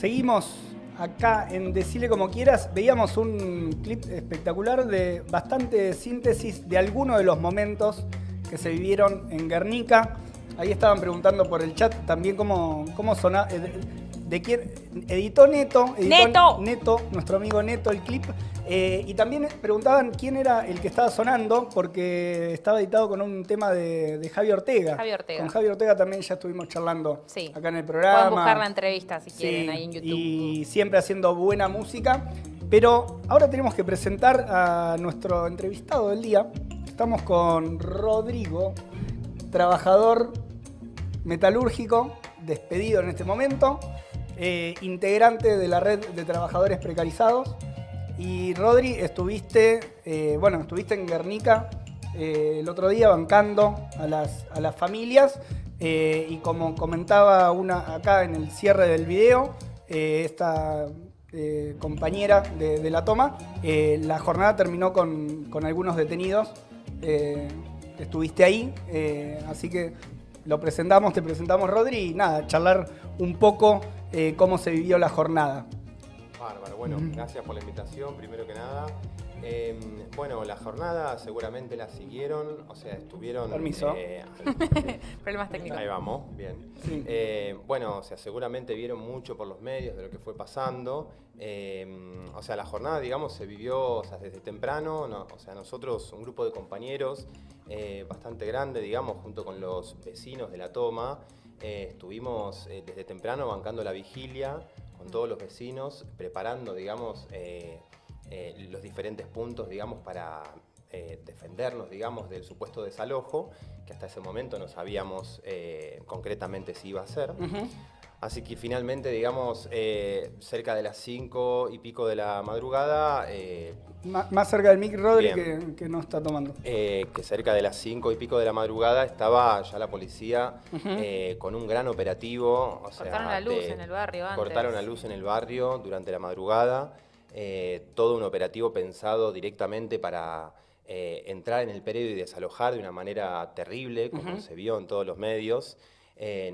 Seguimos acá en Decile Como Quieras. Veíamos un clip espectacular de bastante síntesis de algunos de los momentos que se vivieron en Guernica. Ahí estaban preguntando por el chat también cómo sonaba. ¿De quién? Editó Neto. Neto, nuestro amigo Neto, el clip. Y también preguntaban quién era el que estaba sonando, porque estaba editado con un tema de Javi Ortega. Con Javi Ortega también ya estuvimos charlando acá en el programa. Pueden buscar la entrevista si quieren ahí en YouTube. Y siempre haciendo buena música. Pero ahora tenemos que presentar a nuestro entrevistado del día. Estamos con Rodrigo, trabajador metalúrgico, despedido en este momento, integrante de la red de trabajadores precarizados. Y Rodri, estuviste en Guernica el otro día bancando a las familias y como comentaba acá en el cierre del video, esta compañera de la toma, la jornada terminó con algunos detenidos. Estuviste ahí, así que te presentamos Rodri y nada, charlar un poco cómo se vivió la jornada. Bárbaro, bueno, gracias por la invitación, primero que nada. Bueno, la jornada seguramente la siguieron, o sea, estuvieron... Permiso. Problemas técnicos. Ahí vamos, bien. Sí. Bueno, o sea, seguramente vieron mucho por los medios de lo que fue pasando. O sea, la jornada, digamos, se vivió, o sea, desde temprano. O sea, nosotros, un grupo de compañeros bastante grande, digamos, junto con los vecinos de La Toma, estuvimos desde temprano bancando la vigilia con todos los vecinos, preparando, digamos, los diferentes puntos, digamos, para defendernos, digamos, del supuesto desalojo, que hasta ese momento no sabíamos concretamente si iba a ser. Así que finalmente, digamos, cerca de las 5 y pico de la madrugada... Más cerca del mic, Rodri, que no está tomando. Que cerca de las 5 y pico de la madrugada estaba ya la policía con un gran operativo. O sea, cortaron la luz en el barrio antes. Cortaron la luz en el barrio durante la madrugada. Todo un operativo pensado directamente para entrar en el predio y desalojar de una manera terrible, como se vio en todos los medios.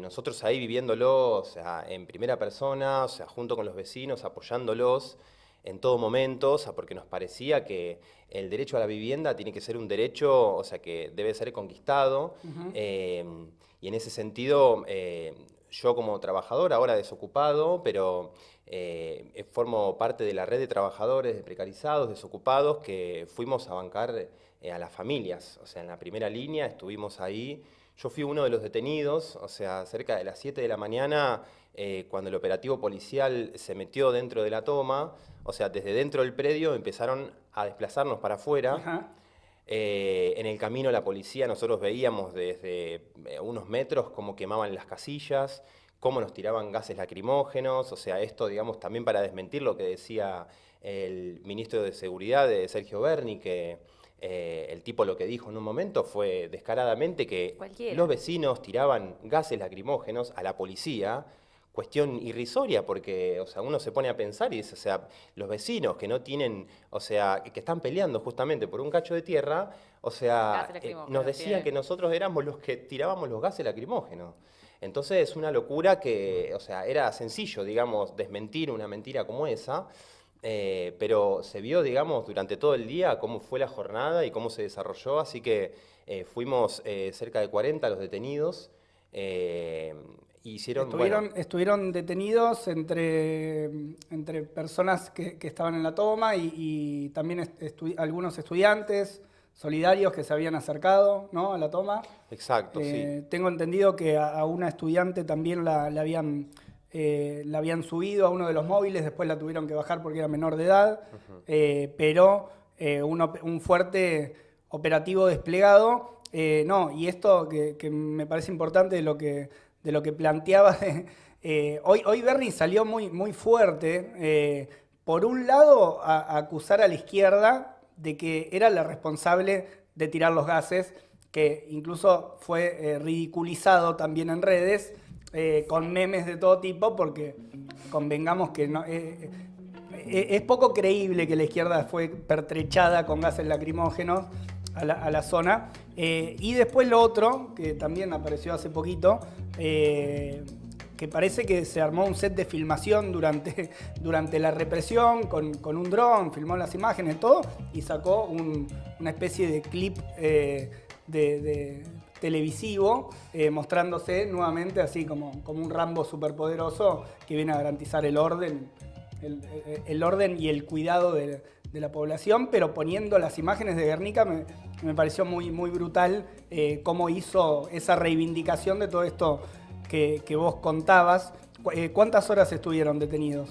Nosotros ahí viviéndolo, o sea, en primera persona, o sea, junto con los vecinos, apoyándolos en todo momento, o sea, porque nos parecía que el derecho a la vivienda tiene que ser un derecho, o sea, que debe ser conquistado. Y en ese sentido, yo como trabajador, ahora desocupado, pero formo parte de la red de trabajadores, de precarizados, desocupados, que fuimos a bancar a las familias. O sea, en la primera línea estuvimos ahí. Yo fui uno de los detenidos, o sea, cerca de las 7 de la mañana, cuando el operativo policial se metió dentro de La Toma, o sea, desde dentro del predio empezaron a desplazarnos para afuera. En el camino la policía, nosotros veíamos desde unos metros cómo quemaban las casillas, cómo nos tiraban gases lacrimógenos, o sea, esto, digamos, también para desmentir lo que decía el ministro de Seguridad, Sergio Berni, que... el tipo lo que dijo en un momento fue descaradamente que los vecinos tiraban gases lacrimógenos a la policía, cuestión irrisoria porque, o sea, uno se pone a pensar y dice, o sea, los vecinos que no tienen, o sea, que están peleando justamente por un cacho de tierra, o sea, nos decían que nosotros éramos los que tirábamos los gases lacrimógenos. Entonces es una locura que, o sea, era sencillo, digamos, desmentir una mentira como esa. Pero se vio, digamos, durante todo el día cómo fue la jornada y cómo se desarrolló, así que fuimos cerca de 40 los detenidos. Estuvieron detenidos entre personas que estaban en La Toma y también algunos estudiantes solidarios que se habían acercado, ¿no?, a La Toma. Exacto, sí. Tengo entendido que a una estudiante también la habían subido a uno de los móviles, después la tuvieron que bajar porque era menor de edad, pero un fuerte operativo desplegado. Y esto que me parece importante de lo que planteaba, hoy Berni salió muy fuerte, por un lado a acusar a la izquierda de que era la responsable de tirar los gases, que incluso fue ridiculizado también en redes, con memes de todo tipo, porque convengamos que no, es poco creíble que la izquierda fue pertrechada con gases lacrimógenos a la zona. Y después lo otro, que también apareció hace poquito, que parece que se armó un set de filmación durante la represión con un dron, filmó las imágenes, todo, y sacó una especie de clip de televisivo mostrándose nuevamente así como un Rambo superpoderoso que viene a garantizar el orden y el cuidado de la población, pero poniendo las imágenes de Guernica me pareció muy, muy brutal cómo hizo esa reivindicación de todo esto que vos contabas. ¿Cuántas horas estuvieron detenidos?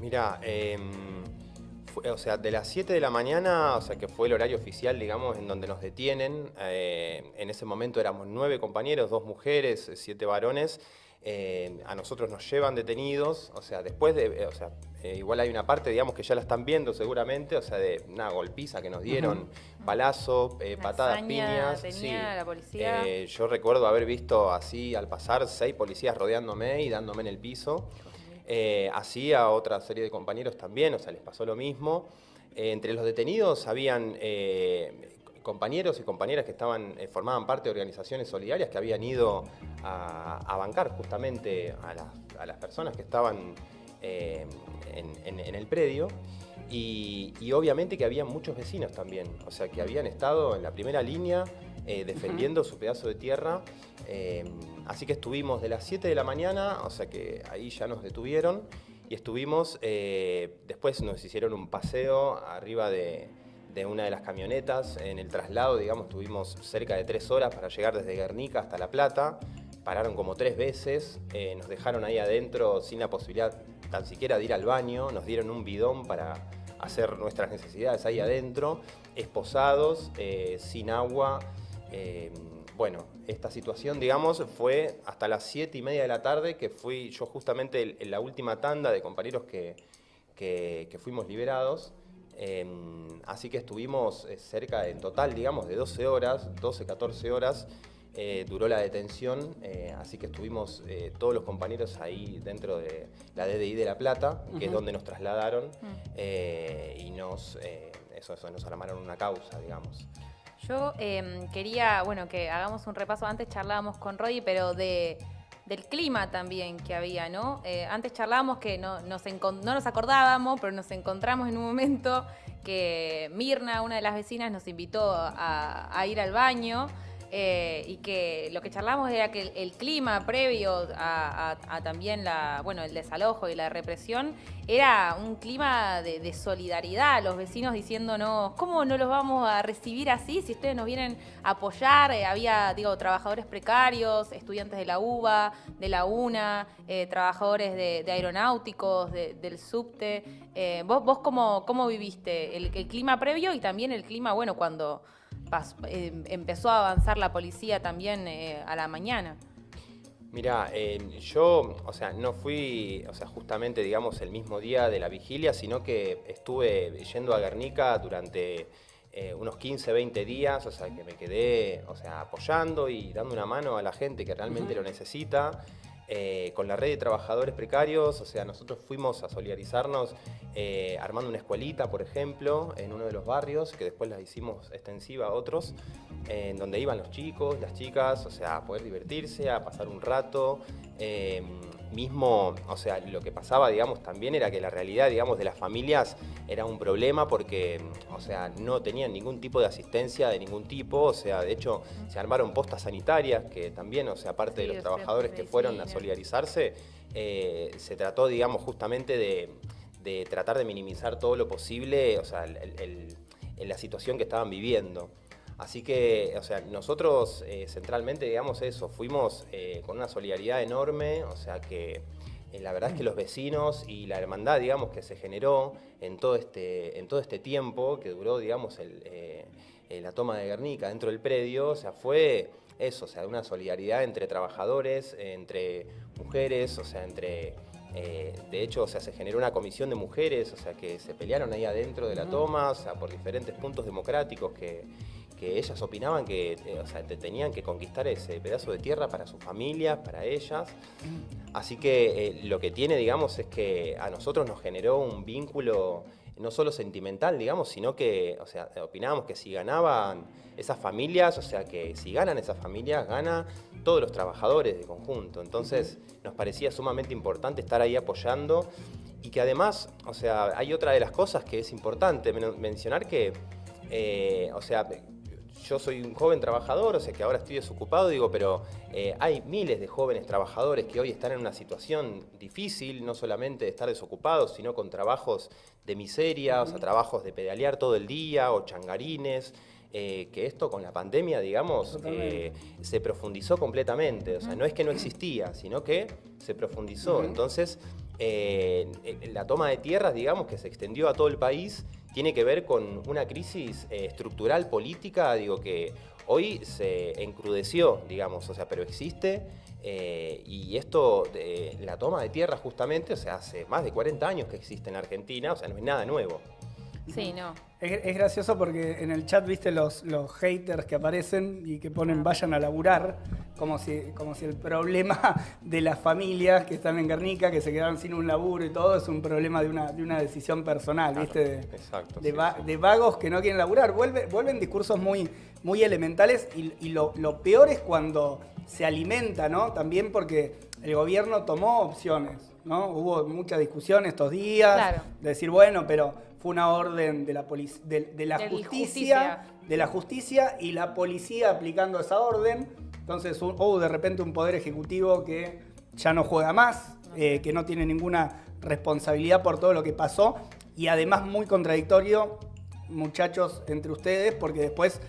Mirá, o sea, de las 7 de la mañana, o sea, que fue el horario oficial, digamos, en donde nos detienen. En ese momento éramos 9 compañeros, 2 mujeres, 7 varones. A nosotros nos llevan detenidos, o sea, después de, igual hay una parte, digamos, que ya la están viendo seguramente, o sea, de una golpiza que nos dieron, palazo, patadas, piñas. Tenía la policía. Yo recuerdo haber visto así al pasar 6 policías rodeándome y dándome en el piso. Así a otra serie de compañeros también, o sea, les pasó lo mismo. Entre los detenidos habían compañeros y compañeras que formaban parte de organizaciones solidarias que habían ido a bancar justamente a las personas que estaban en el predio. Y obviamente que había muchos vecinos también, o sea, que habían estado en la primera línea defendiendo su pedazo de tierra. Así que estuvimos de las 7 de la mañana, o sea que ahí ya nos detuvieron, y estuvimos, después nos hicieron un paseo arriba de una de las camionetas. En el traslado, digamos, tuvimos cerca de 3 horas para llegar desde Guernica hasta La Plata. Pararon como 3 veces, nos dejaron ahí adentro sin la posibilidad tan siquiera de ir al baño, nos dieron un bidón para hacer nuestras necesidades ahí adentro, esposados, sin agua. Bueno, esta situación, digamos, fue hasta las 7:30 de la tarde, que fui yo justamente en la última tanda de compañeros que fuimos liberados. Así que estuvimos cerca, en total, digamos, de 12 horas, 12, 14 horas, duró la detención, así que estuvimos todos los compañeros ahí dentro de la DDI de La Plata, que es donde nos trasladaron, y nos armaron una causa, digamos. Yo quería, bueno, que hagamos un repaso. Antes charlábamos con Rodi, pero del clima también que había, ¿no? Antes charlábamos que no nos acordábamos, pero nos encontramos en un momento que Mirna, una de las vecinas, nos invitó a ir al baño. Y que lo que charlamos era que el clima previo a también el desalojo y la represión era un clima de solidaridad, los vecinos diciéndonos, ¿cómo no los vamos a recibir así si ustedes nos vienen a apoyar? Había, trabajadores precarios, estudiantes de la UBA, de la UNA, trabajadores de aeronáuticos, del subte. ¿Vos cómo viviste el clima previo y también el clima, cuando empezó a avanzar la policía también a la mañana? Mirá, yo, no fui, justamente, digamos, el mismo día de la vigilia, sino que estuve yendo a Guernica durante unos 15, 20 días, o sea, que me quedé, apoyando y dando una mano a la gente que realmente lo necesita. Con la red de trabajadores precarios, nosotros fuimos a solidarizarnos armando una escuelita, por ejemplo, en uno de los barrios, que después la hicimos extensiva a otros, en donde iban los chicos, las chicas, a poder divertirse, a pasar un rato. Mismo, lo que pasaba, digamos, también era que la realidad, digamos, de las familias era un problema porque, no tenían ningún tipo de asistencia de ningún tipo, de hecho, se armaron postas sanitarias que también, aparte de los trabajadores que fueron a solidarizarse, se trató, digamos, justamente de tratar de minimizar todo lo posible, en la situación que estaban viviendo. Así que, nosotros centralmente, digamos eso, fuimos con una solidaridad enorme, que la verdad es que los vecinos y la hermandad, digamos, que se generó en todo este tiempo que duró, digamos, la toma de Guernica dentro del predio, fue eso, una solidaridad entre trabajadores, entre mujeres, de hecho, se generó una comisión de mujeres, que se pelearon ahí adentro de la toma, por diferentes puntos democráticos que ellas opinaban que tenían que conquistar ese pedazo de tierra para sus familias, para ellas. Así que lo que tiene, digamos, es que a nosotros nos generó un vínculo no solo sentimental, digamos, sino que, opinábamos que si ganaban esas familias, que si ganan esas familias, gana todos los trabajadores de conjunto. Entonces nos parecía sumamente importante estar ahí apoyando y que además, o sea, hay otra de las cosas que es importante mencionar que, o sea, yo soy un joven trabajador, o sea que ahora estoy desocupado, digo, pero hay miles de jóvenes trabajadores que hoy están en una situación difícil, no solamente de estar desocupados, sino con trabajos de miseria, o sea, trabajos de pedalear todo el día o changarines. Que esto con la pandemia, digamos, se profundizó completamente. O sea, no es que no existía, sino que se profundizó. Entonces, la toma de tierras, digamos, que se extendió a todo el país, tiene que ver con una crisis estructural política, digo, que hoy se encrudeció, digamos, o sea, pero existe. Y esto, la toma de tierras justamente, o sea, hace más de 40 años que existe en Argentina, o sea, no es nada nuevo. Sí, no. Es gracioso porque en el chat viste los haters que aparecen y que ponen vayan a laburar, como si el problema de las familias que están en Guernica, que se quedaron sin un laburo y todo, es un problema de una decisión personal, Claro, ¿viste? exacto, De vagos que no quieren laburar. Vuelven discursos muy elementales y lo peor es cuando se alimenta, ¿no? También porque el gobierno tomó opciones, ¿no? Hubo mucha discusión estos días, Claro. de decir, bueno, pero fue una orden de la justicia y la policía aplicando esa orden. Entonces hubo de repente un poder ejecutivo que ya no juega más, que no tiene ninguna responsabilidad por todo lo que pasó y además muy contradictorio, muchachos, entre ustedes, porque después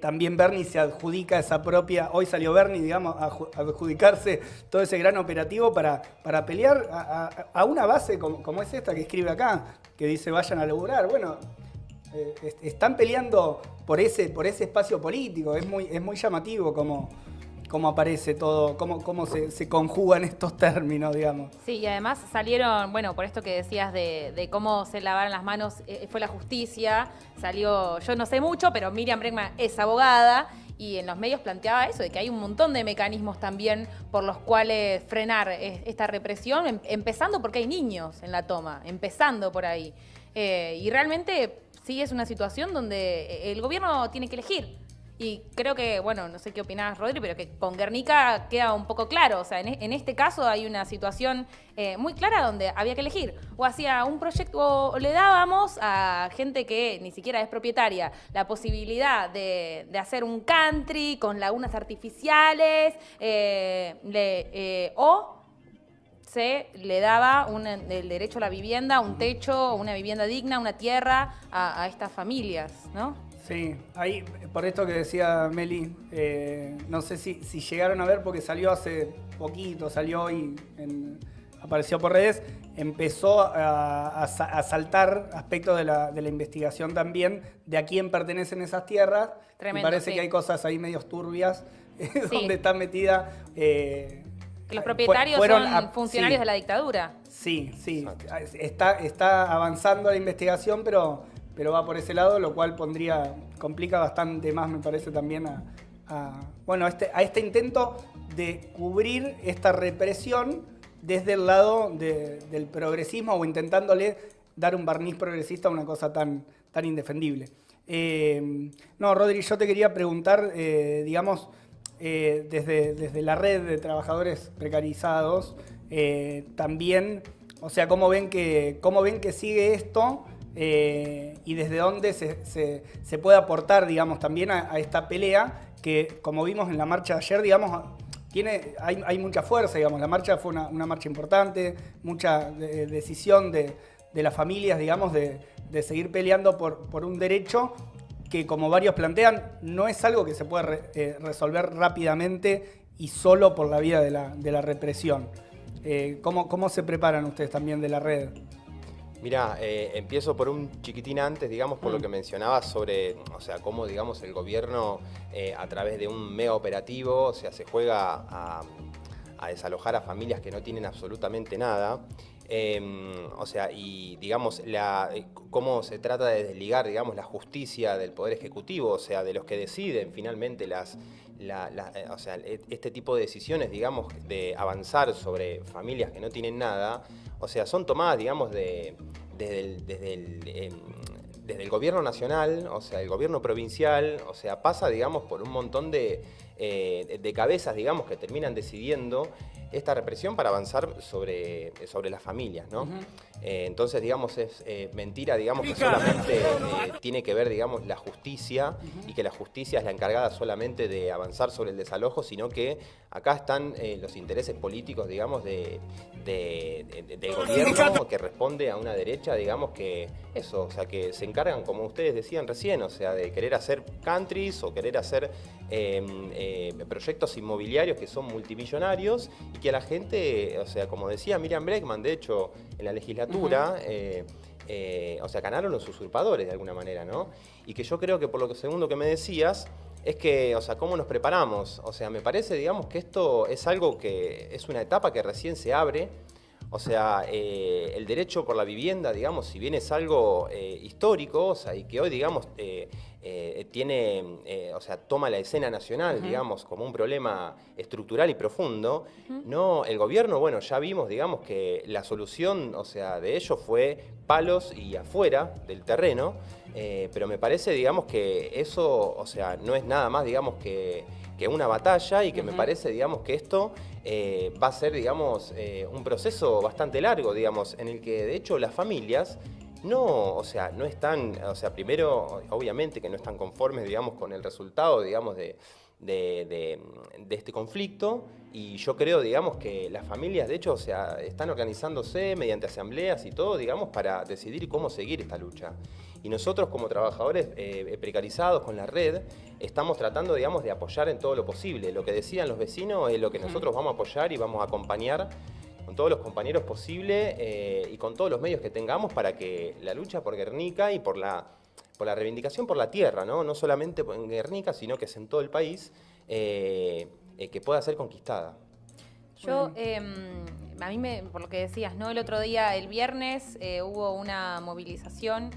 también Bernie se adjudica esa propia, hoy salió Bernie, digamos, a adjudicarse todo ese gran operativo para pelear a una base como es esta que escribe acá, que dice vayan a laburar. Bueno, están peleando por ese espacio político, es muy llamativo cómo aparece todo, cómo se conjugan estos términos, digamos. Sí, y además salieron, bueno, por esto que decías de cómo se lavaron las manos, fue la justicia, salió, yo no sé mucho, pero Miriam Bregman es abogada y en los medios planteaba eso, de que hay un montón de mecanismos también por los cuales frenar esta represión, empezando porque hay niños en la toma, empezando por ahí. Y realmente sí es una situación donde el gobierno tiene que elegir. Y creo que, bueno, no sé qué opinás, Rodri, pero que con Guernica queda un poco claro. O sea, en este caso hay una situación muy clara donde había que elegir. O hacía un proyecto, o le dábamos a gente que ni siquiera es propietaria la posibilidad de hacer un country con lagunas artificiales, o se le daba el derecho a la vivienda, un techo, una vivienda digna, una tierra a estas familias, ¿no? Sí, ahí, por esto que decía Meli, no sé si llegaron a ver porque salió hace poquito, salió hoy, apareció por redes, empezó a saltar aspectos de la investigación también de a quién pertenecen esas tierras. Tremendo, Me parece sí. que hay cosas ahí medios turbias Sí. donde está metida. Que los propietarios son funcionarios de la dictadura. Sí, está avanzando la investigación, pero va por ese lado, lo cual complica bastante más, me parece, también a este intento de cubrir esta represión desde el lado del progresismo o intentándole dar un barniz progresista a una cosa tan indefendible. No, Rodri, yo te quería preguntar, digamos, desde la red de trabajadores precarizados, también, o sea, ¿cómo ven que sigue esto? Y desde dónde se puede aportar, digamos, también a esta pelea que, como vimos en la marcha de ayer, digamos, hay mucha fuerza, digamos. La marcha fue una marcha importante, mucha decisión de las familias, digamos, de seguir peleando por un derecho que, como varios plantean, no es algo que se puede resolver rápidamente y solo por la vía de la represión. ¿Cómo se preparan ustedes también de la red? Mirá, empiezo por un chiquitín antes, digamos, por lo que mencionabas sobre, o sea, cómo, digamos, el gobierno a través de un mega operativo, o sea, se juega a desalojar a familias que no tienen absolutamente nada. O sea, y digamos, cómo se trata de desligar, digamos, la justicia del Poder Ejecutivo, o sea, de los que deciden finalmente o sea, este tipo de decisiones, digamos, de avanzar sobre familias que no tienen nada, o sea, son tomadas, digamos, desde el gobierno nacional, o sea, el gobierno provincial, o sea, pasa, digamos, por un montón de de cabezas, digamos, que terminan decidiendo esta represión para avanzar sobre las familias, ¿no? Entonces, digamos, es mentira, digamos, que solamente tiene que ver, digamos, la justicia y que la justicia es la encargada solamente de avanzar sobre el desalojo, sino que acá están los intereses políticos, digamos, del gobierno que responde a una derecha, digamos, que eso, o sea, que se encargan, como ustedes decían recién, o sea, de querer hacer countries o querer hacer proyectos inmobiliarios que son multimillonarios y que a la gente, o sea, como decía Miriam Bregman, de hecho, en la legislatura, o sea, ganaron los usurpadores de alguna manera, ¿no? Y que yo creo que por lo segundo que me decías, es que, o sea, ¿cómo nos preparamos? O sea, me parece, digamos, que esto es algo que es una etapa que recién se abre. O sea, el derecho por la vivienda, digamos, si bien es algo histórico, o sea, y que hoy, digamos, o sea, toma la escena nacional, digamos, como un problema estructural y profundo, no, el gobierno, bueno, ya vimos, digamos, que la solución, o sea, de ello fue palos y afuera del terreno, pero me parece, digamos, que eso, o sea, no es nada más, digamos, que una batalla y que me parece, digamos, que esto va a ser, digamos, un proceso bastante largo, digamos, en el que, de hecho, las familias no, o sea, no están, o sea, primero, obviamente que no están conformes, digamos, con el resultado, digamos, de este conflicto, y yo creo, digamos, que las familias, de hecho, o sea, están organizándose mediante asambleas y todo, digamos, para decidir cómo seguir esta lucha. Y nosotros, como trabajadores precarizados con la red, estamos tratando, digamos, de apoyar en todo lo posible. Lo que decían los vecinos es lo que nosotros vamos a apoyar y vamos a acompañar con todos los compañeros posibles y con todos los medios que tengamos para que la lucha por Guernica y por la reivindicación por la tierra, ¿no? No solamente en Guernica, sino que es en todo el país, que pueda ser conquistada. Yo, a mí, por lo que decías, ¿no? El otro día, el viernes, hubo una movilización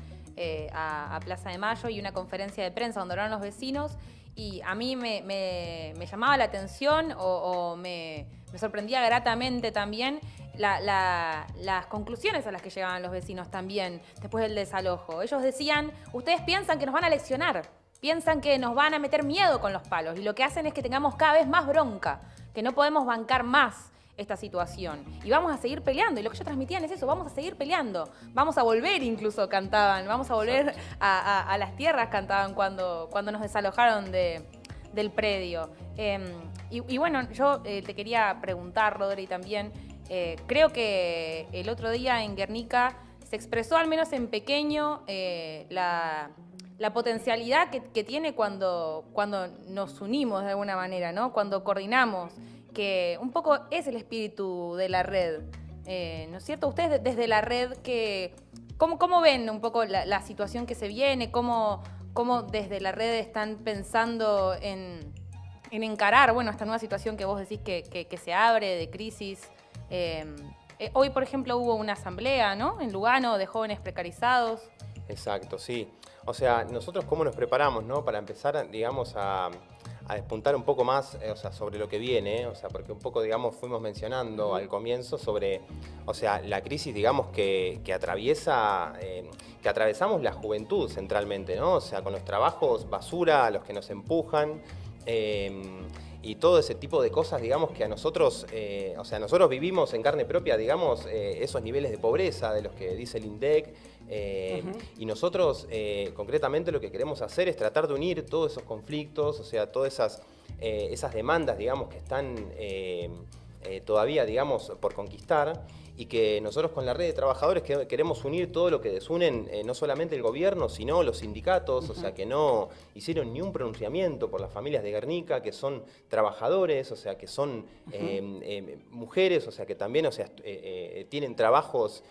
a Plaza de Mayo y una conferencia de prensa donde hablaron los vecinos, y a mí me llamaba la atención o me sorprendía gratamente también las conclusiones a las que llegaban los vecinos también después del desalojo. Ellos decían, ustedes piensan que nos van a leccionar, piensan que nos van a meter miedo con los palos, y lo que hacen es que tengamos cada vez más bronca, que no podemos bancar más esta situación. Y vamos a seguir peleando. Y lo que ellos transmitían es eso, vamos a seguir peleando. Vamos a volver, incluso cantaban, vamos a volver a las tierras, cantaban cuando nos desalojaron del predio. Y bueno, yo te quería preguntar, Rodri, también, creo que el otro día en Guernica se expresó, al menos en pequeño, la potencialidad que tiene cuando nos unimos de alguna manera, ¿no? Cuando coordinamos, que un poco es el espíritu de la red, ¿no es cierto? Ustedes desde la red, ¿cómo ven un poco la situación que se viene? ¿Cómo desde la red están pensando en encarar, bueno, esta nueva situación que vos decís que se abre de crisis? Hoy, por ejemplo, hubo una asamblea, ¿no? En Lugano, de jóvenes precarizados. Exacto, sí. O sea, nosotros cómo nos preparamos, ¿no? Para empezar, digamos, a despuntar un poco más, o sea, sobre lo que viene, o sea, porque un poco, digamos, fuimos mencionando al comienzo sobre, o sea, la crisis, digamos, que atravesamos la juventud centralmente, ¿no? O sea, con los trabajos basura, a los que nos empujan, y todo ese tipo de cosas, digamos, que a nosotros, o sea, nosotros vivimos en carne propia, digamos, esos niveles de pobreza de los que dice el INDEC, y nosotros, concretamente, lo que queremos hacer es tratar de unir todos esos conflictos, o sea, todas esas demandas, digamos, que están todavía, digamos, por conquistar, y que nosotros con la red de trabajadores queremos unir todo lo que desunen, no solamente el gobierno, sino los sindicatos, o sea, que no hicieron ni un pronunciamiento por las familias de Guernica, que son trabajadores, o sea, que son mujeres, o sea, que también, o sea, tienen trabajos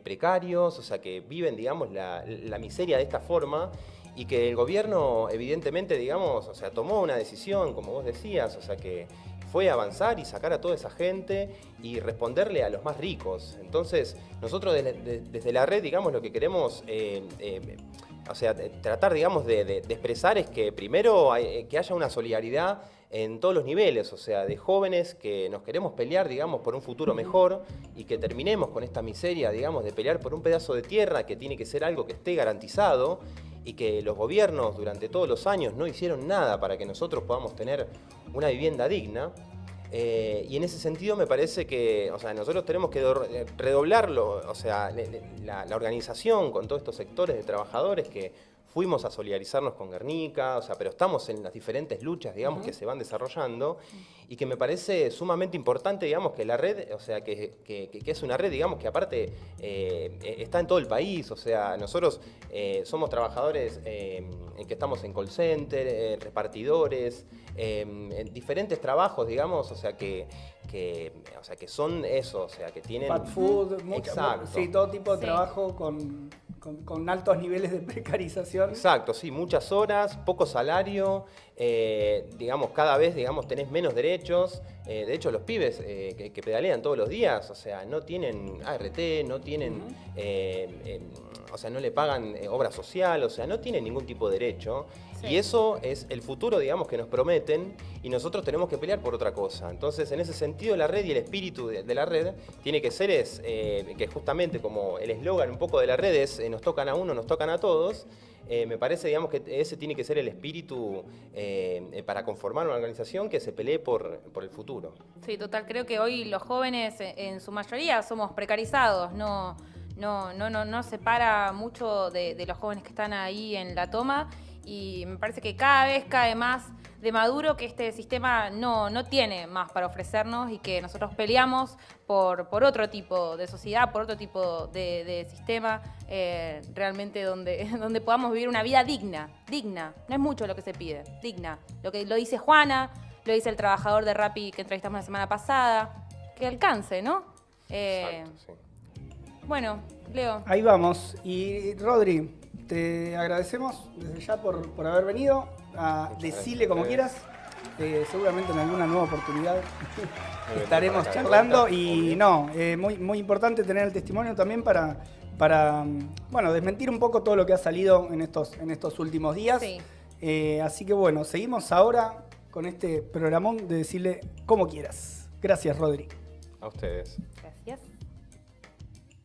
precarios, o sea, que viven, digamos, la miseria de esta forma, y que el gobierno, evidentemente, digamos, o sea, tomó una decisión, como vos decías, o sea, que fue avanzar y sacar a toda esa gente y responderle a los más ricos. Entonces, nosotros desde la red, digamos, lo que queremos, o sea, tratar, digamos, de expresar es que primero que haya una solidaridad en todos los niveles, o sea, de jóvenes que nos queremos pelear, digamos, por un futuro mejor, y que terminemos con esta miseria, digamos, de pelear por un pedazo de tierra que tiene que ser algo que esté garantizado, y que los gobiernos durante todos los años no hicieron nada para que nosotros podamos tener una vivienda digna. Y en ese sentido me parece que, o sea, nosotros tenemos que redoblarlo, o sea, la organización con todos estos sectores de trabajadores que fuimos a solidarizarnos con Guernica, o sea, pero estamos en las diferentes luchas, digamos, que se van desarrollando y que me parece sumamente importante, digamos, que la red, o sea, que es una red, digamos, que aparte está en todo el país, o sea, nosotros somos trabajadores que estamos en call center, repartidores, en diferentes trabajos, digamos, o sea, que son eso, o sea, que tienen... Fast food, exacto. Sí, todo tipo de trabajo con altos niveles de precarización. Exacto, sí, muchas horas, poco salario, digamos, cada vez, digamos, tenés menos derechos. De hecho, los pibes que pedalean todos los días, o sea, no tienen ART, no tienen, o sea, no le pagan obra social, o sea, no tienen ningún tipo de derecho. Sí. Y eso es el futuro, digamos, que nos prometen y nosotros tenemos que pelear por otra cosa. Entonces, en ese sentido, la red y el espíritu de la red tiene que ser que justamente como el eslogan un poco de la red es nos tocan a uno, nos tocan a todos. Me parece, digamos, que ese tiene que ser el espíritu para conformar una organización que se pelee por el futuro. Sí, total. Creo que hoy los jóvenes, en su mayoría, somos precarizados. No se para mucho de los jóvenes que están ahí en la toma. Y me parece que cada vez cae más de maduro que este sistema no tiene más para ofrecernos y que nosotros peleamos por otro tipo de sociedad, por otro tipo de sistema, realmente donde podamos vivir una vida digna. No es mucho lo que se pide, digna. Lo dice Juana, lo dice el trabajador de Rappi que entrevistamos la semana pasada, que alcance, ¿no? Exacto, sí. Bueno, Leo. Ahí vamos. Y Rodri, te agradecemos desde ya por haber venido. Decile como quieras. Seguramente en alguna nueva oportunidad estaremos charlando. Y muy importante tener el testimonio también para bueno, desmentir un poco todo lo que ha salido en estos últimos días. Sí. Así que bueno, seguimos ahora con este programón de Decile como quieras. Gracias, Rodri. A ustedes. Gracias.